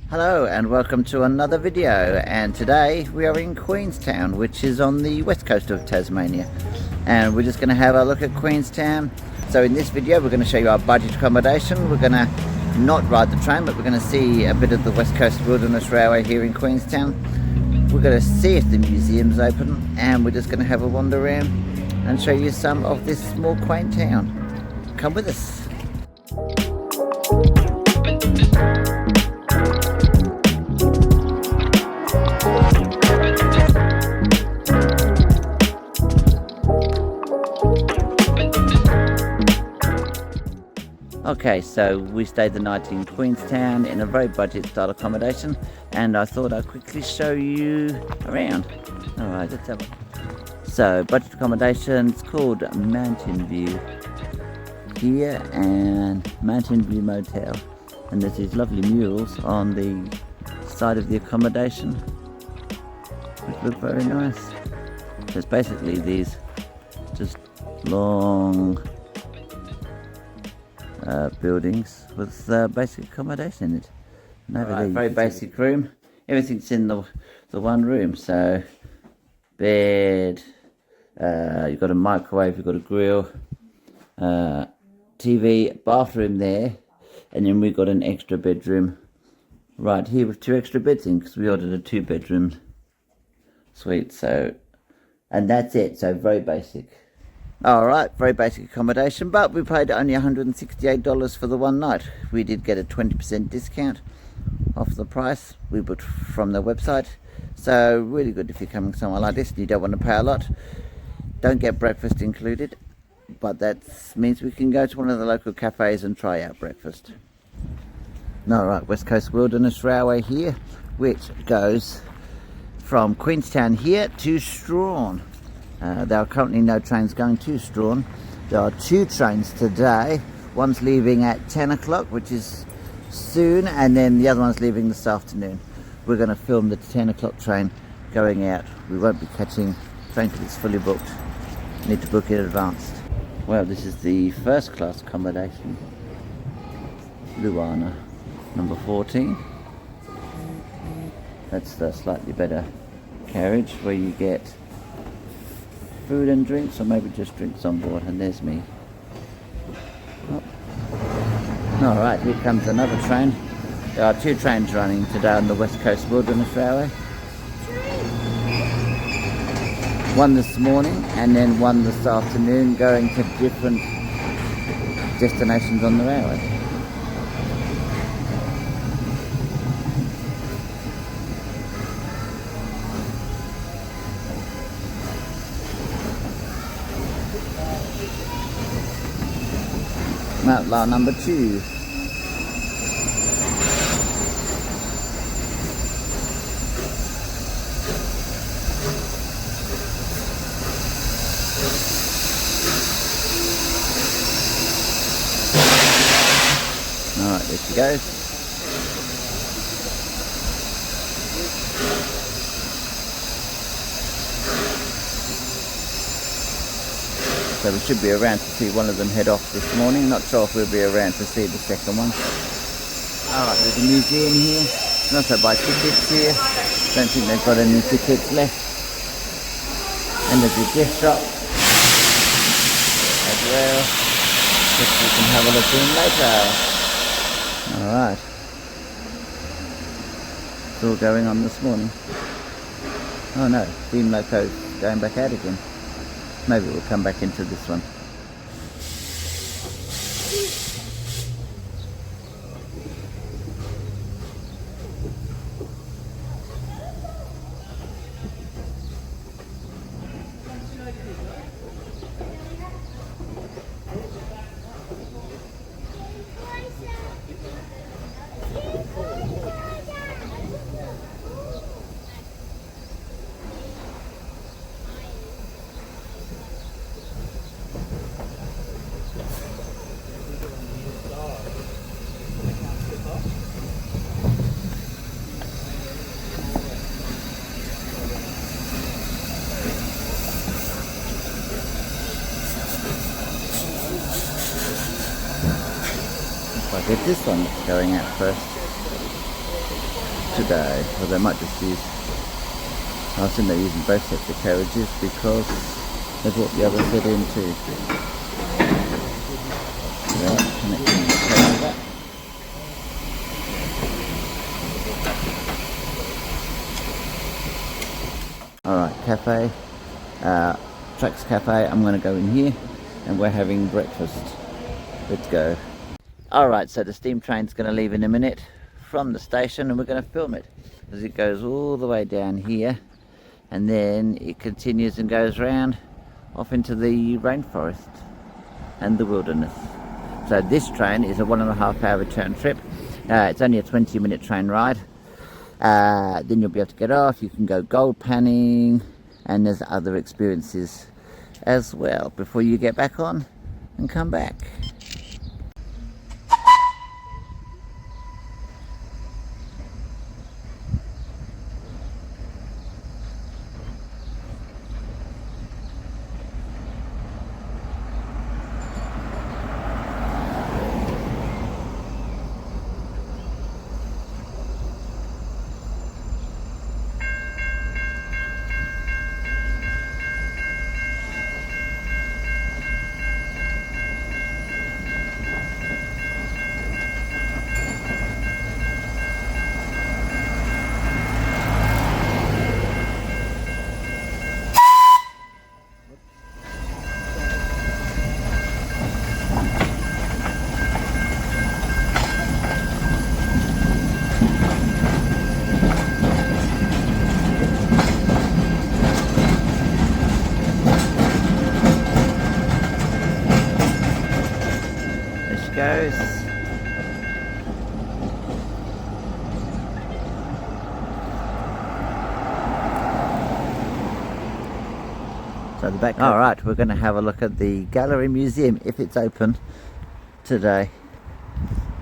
Hello and welcome to another video, and today we are in Queenstown, which is on the west coast of Tasmania, and we're just going to have a look at Queenstown. So in this video we're going to show you our budget accommodation. We're going to not ride the train, but we're going to see a bit of the West Coast Wilderness Railway here in Queenstown. We're going to see if the museum's open, and we're just going to have a wander around and show you some of this small quaint town. Come with us. Okay, so we stayed the night in Queenstown in a very budget style accommodation, and I thought I'd quickly show you around. Alright, let's have a... So, budget accommodation, it's called Mountain View here, and Mountain View Motel. And there's these lovely murals on the side of the accommodation, which look very nice. So it's basically these just long buildings with basic accommodation in it. And over there, very basic room. Everything's in the one room. So bed, you've got a microwave, you've got a grill, TV, bathroom there, and then we've got an extra bedroom right here with 2 extra beds in, because we ordered a 2-bedroom suite. So, and that's it. So very basic. Alright, very basic accommodation, but we paid only $168 for the one night. We did get a 20% discount off the price we booked from the website. So really good if you're coming somewhere like this and you don't want to pay a lot. Don't get breakfast included, but that means we can go to one of the local cafes and try out breakfast. Alright, West Coast Wilderness Railway here, which goes from Queenstown here to Strahan. There are currently no trains going to Strahan. There are 2 trains today. One's leaving at 10 o'clock, which is soon, and then the other one's leaving this afternoon. We're going to film the 10 o'clock train going out. We won't be catching the train because it's fully booked. You need to book it advanced. Well, this is the first class accommodation. Luana, number 14. That's the slightly better carriage where you get food and drinks, or maybe just drinks on board. And there's me. Oh. Alright, here comes another train. There are 2 trains running today on the West Coast Wilderness Railway. One this morning and then one this afternoon, going to different destinations on the railway. Outlaw number 2. Alright, there she goes. So we should be around to see one of them head off this morning. Not sure if we'll be around to see the second one. Alright, there's a museum here. You can also buy tickets here. Don't think they've got any tickets left. And there's a gift shop as well, which we can have a look in later. Alright. It's all going on this morning. Oh no, Steam Loco's going back out again. Maybe we'll come back into this one. If this one is going out first. today, or they might just use, I think they're using both sets of carriages because they brought the other set in too. Right, connecting the cable. Alright, cafe, Trucks Cafe. I'm going to go in here and we're having breakfast. Let's go. Alright, so the steam train's going to leave in a minute from the station and we're going to film it as it goes all the way down here and then it continues and goes round off into the rainforest and the wilderness. So this train is a 1.5 hour return trip. It's only a 20-minute train ride. Then you'll be able to get off, you can go gold panning, and there's other experiences as well before you get back on and come back. Goes. So the back. All right, we're going to have a look at the Gallery Museum if it's open today.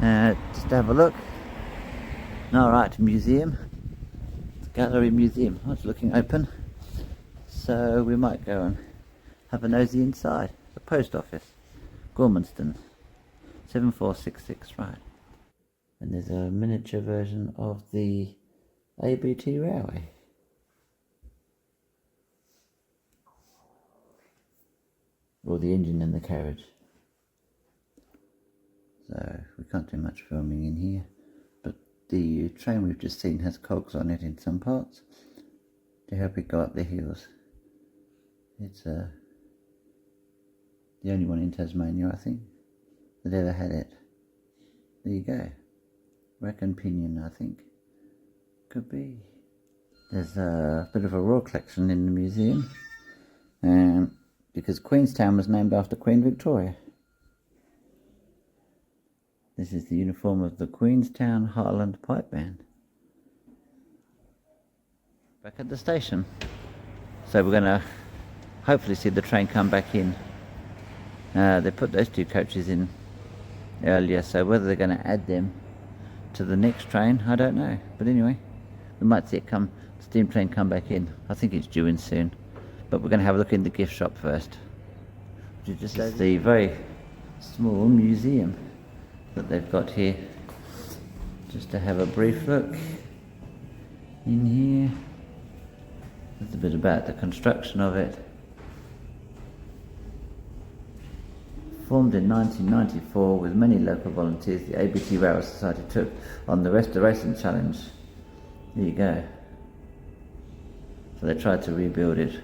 Just have a look. All right, museum. Gallery Museum. Oh, it's looking open. So we might go and have a nosy inside. The post office, Gormanston. 7466, right. And there's a miniature version of the ABT railway. Or the engine and the carriage. So we can't do much filming in here, but the train we've just seen has cogs on it in some parts to help it go up the hills. It's the only one in Tasmania, I think, that ever had it. There you go. Rack and pinion, I think. Could be. There's a bit of a royal collection in the museum, because Queenstown was named after Queen Victoria. This is the uniform of the Queenstown Highland Pipe Band. Back at the station. So we're going to hopefully see the train come back in. They put those two coaches in earlier, so whether they're going to add them to the next train, I don't know. But anyway, we might see it the steam train come back in. I think it's due in soon. But we're going to have a look in the gift shop first. Just the very small museum that they've got here. Just to have a brief look in here. There's a bit about the construction of it. Formed in 1994 with many local volunteers, the ABT Railway Society took on the restoration challenge. There you go. So they tried to rebuild it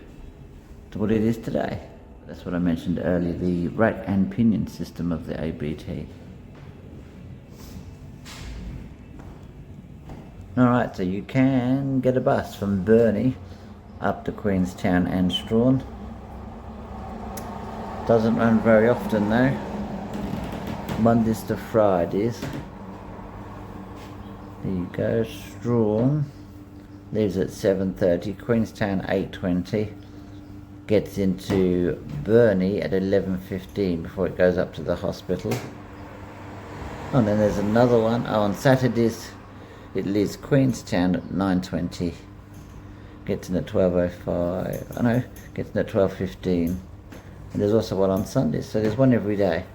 to what it is today. That's what I mentioned earlier, the rack and pinion system of the ABT. Alright, so you can get a bus from Burnie up to Queenstown and Strahan. Doesn't run very often though. Mondays to Fridays. There you go, Strahan. Leaves at 7:30, Queenstown 8:20. Gets into Burnie at 11:15 before it goes up to the hospital. Oh, and then there's another one. Oh, on Saturdays it leaves Queenstown at 9:20. Gets in at 12:05. Oh no, gets in at 12:15. And there's also one on Sundays, so there's one every day.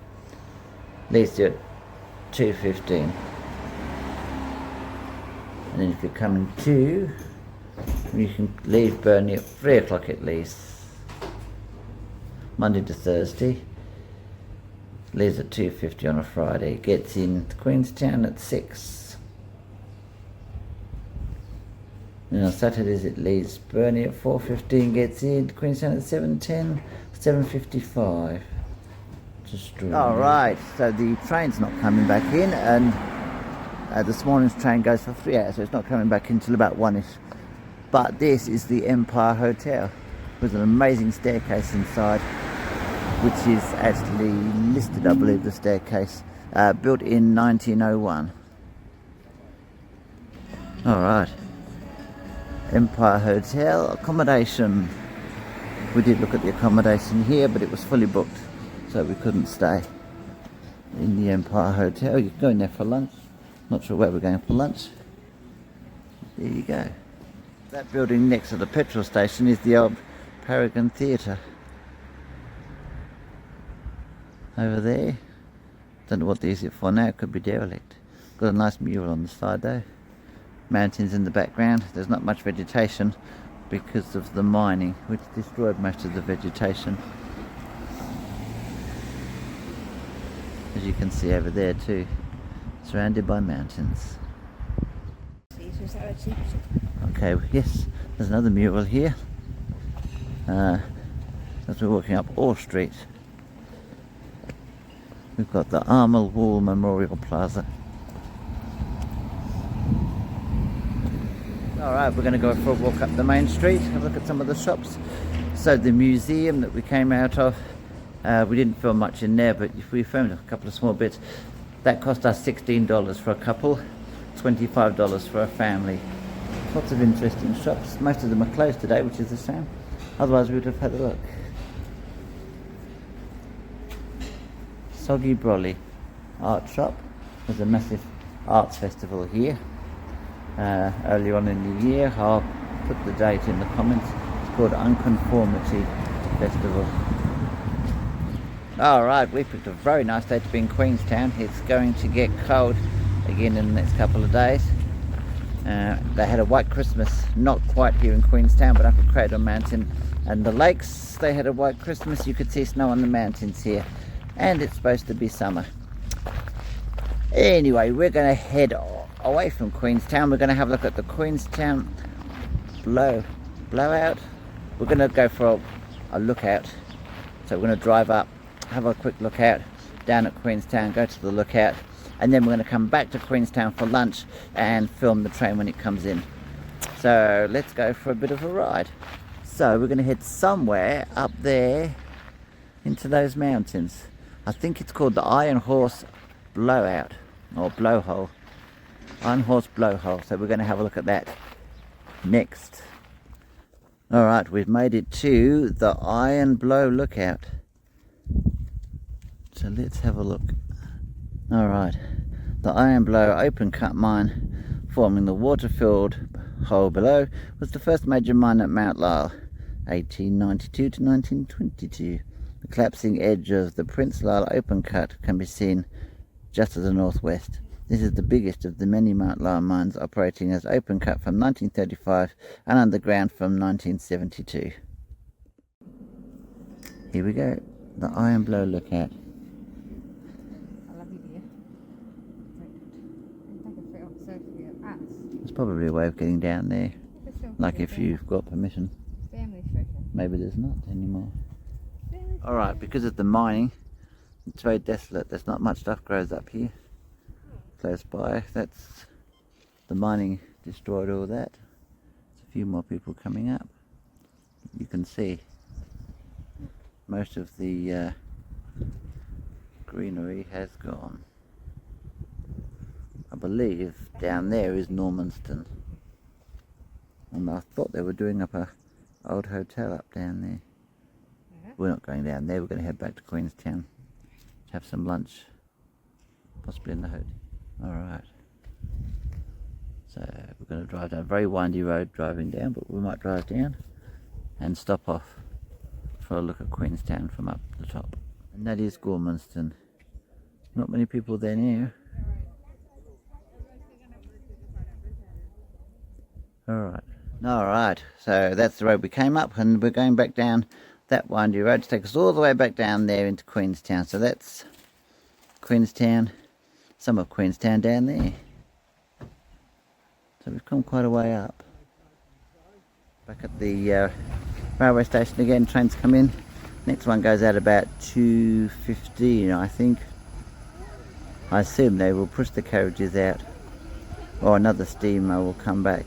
Leaves you at 2:15. And then if you're coming to, you can leave Burnley at 3 o'clock at least. Monday to Thursday. Leaves at 2:50 on a Friday. Gets in Queenstown at 6. And on Saturdays it leaves Burnley at 4:15. Gets in Queenstown at 7:10. 7:55. Alright, so the train's not coming back in, and this morning's train goes for 3 hours, so it's not coming back in until about 1ish. But this is the Empire Hotel with an amazing staircase inside, which is actually listed, I believe, the staircase, built in 1901. Alright, Empire Hotel, accommodation. We did look at the accommodation here, but it was fully booked, so we couldn't stay in the Empire Hotel. You can go in there for lunch. Not sure where we're going for lunch. There you go. That building next to the petrol station is the old Paragon Theatre. Over there. Don't know what they use it for now. It could be derelict. Got a nice mural on the side though. Mountains in the background. There's not much vegetation because of the mining, which destroyed most of the vegetation. As you can see over there too, surrounded by mountains. Okay, yes, there's another mural here. As we're walking up Orr Street, we've got the Armel Wall Memorial Plaza. Alright, we're going to go for a walk up the main street, have a look at some of the shops. So the museum that we came out of, we didn't film much in there, but we filmed a couple of small bits. That cost us $16 for a couple, $25 for a family. Lots of interesting shops. Most of them are closed today, which is a shame. Otherwise we would have had a look. Soggy Brolly Art Shop. There's a massive arts festival here. Earlier on in the year, I'll put the date in the comments. It's called Unconformity Festival. Alright, we picked a very nice day to be in Queenstown. It's going to get cold again in the next couple of days. They had a white Christmas, not quite here in Queenstown, but up at Cradle Mountain and the lakes. They had a white Christmas. You could see snow on the mountains here, and it's supposed to be summer. Anyway, we're going to head away from Queenstown. We're going to have a look at the Queenstown blowout. We're going to go for a lookout. So we're going to drive up, have a quick lookout down at Queenstown, go to the lookout, and then we're going to come back to Queenstown for lunch and film the train when it comes in. So let's go for a bit of a ride. So we're going to head somewhere up there into those mountains. I think it's called the Iron Horse Blowout, or Blowhole. Iron Horse Blowhole. So we're going to have a look at that next. Alright, we've made it to the Iron Blow Lookout. So let's have a look. Alright, the Iron Blow open cut mine forming the water-filled hole below was the first major mine at Mount Lyell, 1892 to 1922. The collapsing edge of the Prince Lyell open cut can be seen just to the northwest. This is the biggest of the many Mount Lyell mines operating as open cut from 1935 and underground from 1972. Here we go, the Iron Blow Lookout. It's probably a way of getting down there, like if you've got permission. Maybe there's not anymore. Alright, because of the mining, it's very desolate. There's not much stuff grows up here close by. That's the mining destroyed all that. There's a few more people coming up. You can see most of the greenery has gone. I believe down there is Normanston, and I thought they were doing up a old hotel up down there. We're not going down there. We're going to head back to Queenstown, have some lunch, possibly in the hotel. Alright, so we're going to drive down a very windy road driving down, but we might drive down and stop off for a look at Queenstown from up the top. And that is Gormanston. Not many people there now. Alright, so that's the road we came up, and we're going back down that windy road to take us all the way back down there into Queenstown. So that's Queenstown, some of Queenstown down there. So we've come quite a way up. Back at the railway station again, trains come in. Next one goes out about 2:15, I think. I assume they will push the carriages out, or another steamer will come back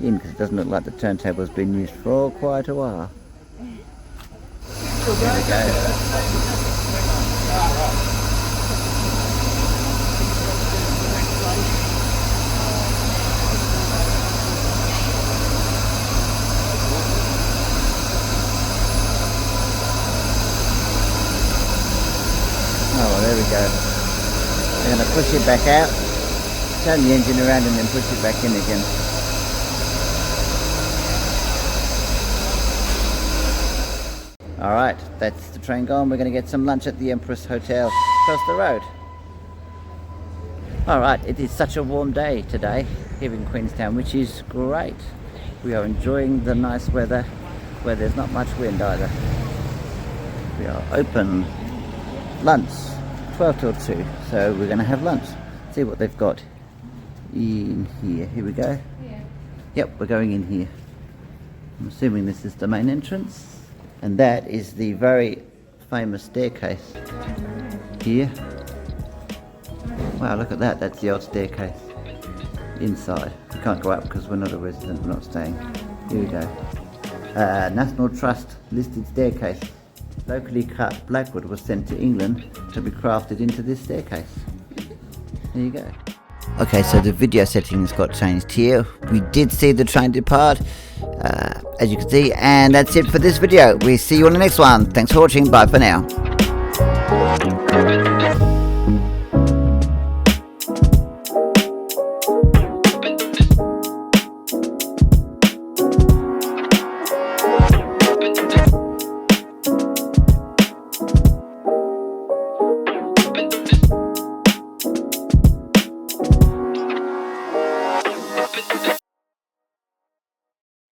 in, because it doesn't look like the turntable has been used for quite a while. There we go. Oh, well, there we go. They're going to push it back out, turn the engine around and then push it back in again. Alright, that's the train gone. We're going to get some lunch at the Heyimchris Hotel across the road. Alright, it is such a warm day today here in Queenstown, which is great. We are enjoying the nice weather where there's not much wind either. We are open lunch 12 till 2, so we're going to have lunch. See what they've got in here. Here we go. Yep, we're going in here. I'm assuming this is the main entrance. And that is the very famous staircase here. Wow, look at that. That's the old staircase inside. We can't go up because we're not a resident, we're not staying. Here we go. National Trust listed staircase. Locally cut blackwood was sent to England to be crafted into this staircase. There you go. Okay, so the video settings got changed here. We did see the train depart, as you can see, and that's it for this video. We see you on the next one. Thanks for watching. Bye for now.